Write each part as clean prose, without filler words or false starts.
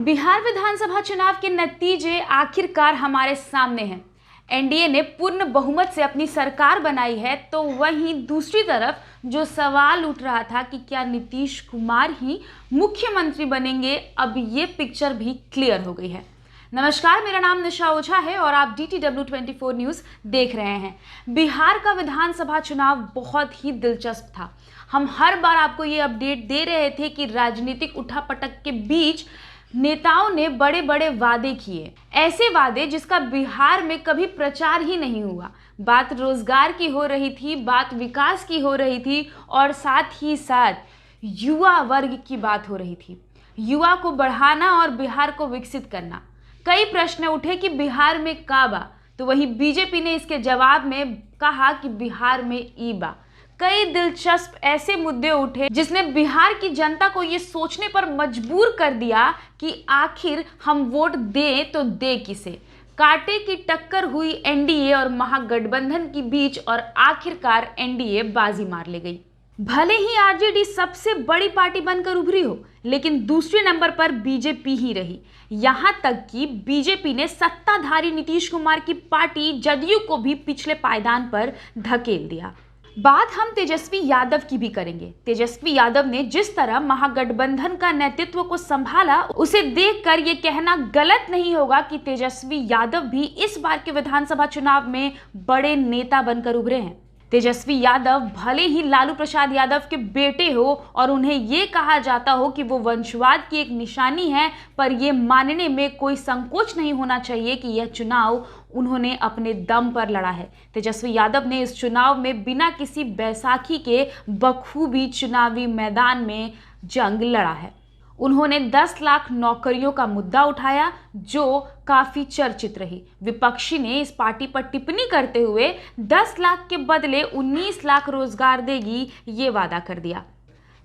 बिहार विधानसभा चुनाव के नतीजे आखिरकार हमारे सामने हैं। एनडीए ने पूर्ण बहुमत से अपनी सरकार बनाई है, तो वहीं दूसरी तरफ जो सवाल उठ रहा था कि क्या नीतीश कुमार ही मुख्यमंत्री बनेंगे, अब ये पिक्चर भी क्लियर हो गई है। नमस्कार, मेरा नाम निशा ओझा है और आप DTW 24 न्यूज़ देख रहे हैं। बिहार का विधानसभा चुनाव बहुत ही दिलचस्प था। हम हर बार आपको ये अपडेट दे रहे थे कि राजनीतिक उठापटक के बीच नेताओं ने बड़े बड़े वादे किए, ऐसे वादे जिसका बिहार में कभी प्रचार ही नहीं हुआ। बात रोजगार की हो रही थी, बात विकास की हो रही थी और साथ ही साथ युवा वर्ग की बात हो रही थी। युवा को बढ़ाना और बिहार को विकसित करना। कई प्रश्न उठे कि बिहार में का बा, तो वहीं बीजेपी ने इसके जवाब में कहा कि बिहार में ई बा। कई दिलचस्प ऐसे मुद्दे उठे जिसने बिहार की जनता को ये सोचने पर मजबूर कर दिया कि आखिर हम वोट दें तो दे किसे। कांटे की टक्कर हुई एनडीए और महागठबंधन के बीच और आखिरकार एनडीए बाजी मार ले गई। भले ही आरजेडी सबसे बड़ी पार्टी बनकर उभरी हो, लेकिन दूसरे नंबर पर बीजेपी ही रही। यहां तक कि बीजेपी ने सत्ताधारी नीतीश कुमार की पार्टी जदयू को भी पिछले पायदान पर धकेल दिया। बात हम तेजस्वी यादव की भी करेंगे। तेजस्वी यादव ने जिस तरह महागठबंधन का नेतृत्व को संभाला, उसे देखकर ये कहना गलत नहीं होगा कि तेजस्वी यादव भी इस बार के विधानसभा चुनाव में बड़े नेता बनकर उभरे हैं। तेजस्वी यादव भले ही लालू प्रसाद यादव के बेटे हो और उन्हें ये कहा जाता हो कि वो वंशवाद की एक निशानी है, पर ये मानने में कोई संकोच नहीं होना चाहिए कि यह चुनाव उन्होंने अपने दम पर लड़ा है। तेजस्वी यादव ने इस चुनाव में बिना किसी बैसाखी के बखूबी चुनावी मैदान में जंग लड़ा है। उन्होंने 10 लाख नौकरियों का मुद्दा उठाया, जो काफी चर्चित रही। विपक्षी ने इस पार्टी पर टिप्पणी करते हुए 10 लाख के बदले 19 लाख रोजगार देगी, ये वादा कर दिया।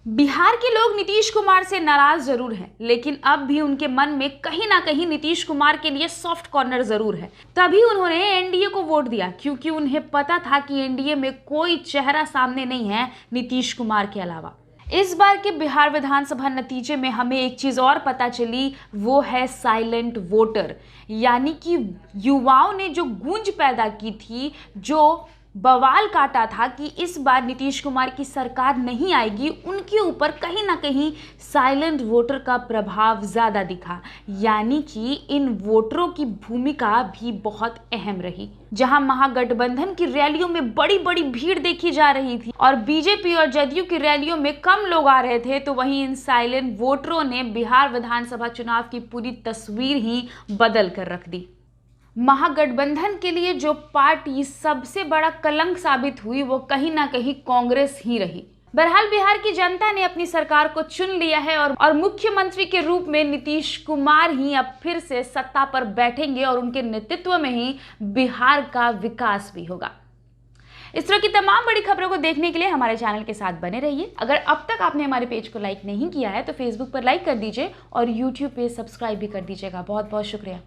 बिहार के लोग नीतीश कुमार से नाराज जरूर हैं, लेकिन अब भी उनके मन में कहीं ना कहीं नीतीश कुमार के लिए सॉफ्ट कॉर्नर जरूर है। तभी उन्होंने एनडीए को वोट दिया, क्योंकि उन्हें पता था कि एनडीए में कोई चेहरा सामने नहीं है नीतीश कुमार के अलावा। इस बार के बिहार विधानसभा नतीजे में हमें एक चीज और पता चली, वो है साइलेंट वोटर। यानी कि युवाओं ने जो गूंज पैदा की थी, जो बवाल काटा था कि इस बार नीतीश कुमार की सरकार नहीं आएगी, उनके ऊपर कहीं ना कहीं साइलेंट वोटर का प्रभाव ज़्यादा दिखा। यानी कि इन वोटरों की भूमिका भी बहुत अहम रही। जहां महागठबंधन की रैलियों में बड़ी बड़ी भीड़ देखी जा रही थी और बीजेपी और जदयू की रैलियों में कम लोग आ रहे थे, तो वहीं इन साइलेंट वोटरों ने बिहार विधानसभा चुनाव की पूरी तस्वीर ही बदल कर रख दी। महागठबंधन के लिए जो पार्टी सबसे बड़ा कलंक साबित हुई, वो कहीं ना कहीं कांग्रेस ही रही। बहरहाल बिहार की जनता ने अपनी सरकार को चुन लिया है और मुख्यमंत्री के रूप में नीतीश कुमार ही अब फिर से सत्ता पर बैठेंगे और उनके नेतृत्व में ही बिहार का विकास भी होगा। इस तरह की तमाम बड़ी खबरों को देखने के लिए हमारे चैनल के साथ बने रहिए। अगर अब तक आपने हमारे पेज को लाइक नहीं किया है तो फेसबुक पर लाइक कर दीजिए और यूट्यूब पे सब्सक्राइब भी कर दीजिएगा। बहुत बहुत शुक्रिया।